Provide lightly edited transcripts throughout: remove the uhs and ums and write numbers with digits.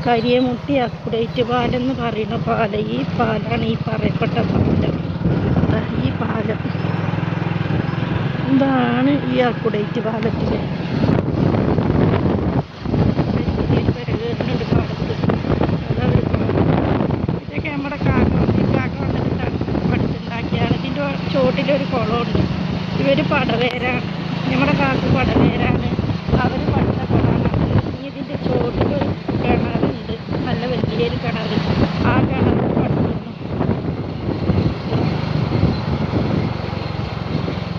കരിയമുട്ടി അക്കുഡേറ്റ് പാലെന്ന് പറയുന്ന പാലം. ഈ പാലാണ് ഈ പറയപ്പെട്ട പാലം. ഈ പാലം എന്താണ് ഈ അക്കുഡേറ്റ് പാലത്തിൽ ഇതൊക്കെ നമ്മുടെ കാക്ക വന്നിട്ട് പഠിച്ചുണ്ടാക്കിയാണ്. ഇതിൻ്റെ ചോട്ടിലൊരു കുളമുണ്ട്. ഇവർ പടവേരാണ്, നമ്മുടെ കാക്ക് പടവേരാണ്. അവർ പഠിച്ച കിണറാണ്. ഇനി ഇതിൻ്റെ ചോട്ടിലൊരു കിണറുണ്ട്, നല്ല വലിയൊരു കിണർ. ആ കിണർ പഠിക്കുന്നു.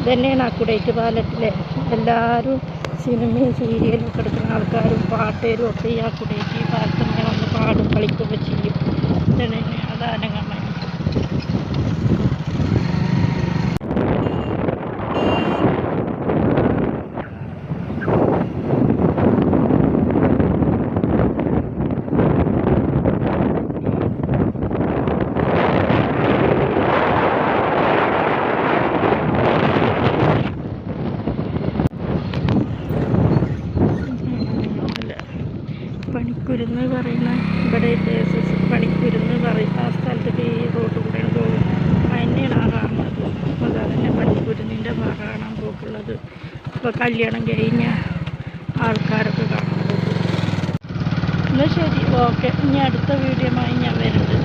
ഇതന്നെയാണ് അക്കുഡേറ്റ് പാലത്തിലെ എല്ലാവരും സിനിമയും സീരിയലും ഒക്കെ എടുക്കുന്ന ആൾക്കാരും പാട്ടുകാരും ഒക്കെ ഈ അക്കുഡേറ്റ് പാലത്തിൽ ഇങ്ങനെ വന്ന് പാടും കളിക്കുകയൊക്കെ ചെയ്യും. ഇതാണ് അതാണ് കാണാൻ. പണിക്കുരുന്ന് പറയുന്ന ഇവിടെ പണിക്കുരുന്ന് പറയുന്ന ആ സ്ഥലത്തേക്ക് ഈ റോഡ് കൂടെ പോകും. അതിനെയാണ് ആ കാണുന്നത്. അതന്നെ പണിക്കുരുന്നിൻ്റെ കാണാൻ പോക്കുള്ളത്. ഇപ്പോൾ കല്യാണം കഴിഞ്ഞ ആൾക്കാരൊക്കെ കാണാൻ പോകും. എന്നാൽ ശരി, ഓക്കെ. ഇനി അടുത്ത വീഡിയോയുമായി ഞാൻ വരുന്നുണ്ട്.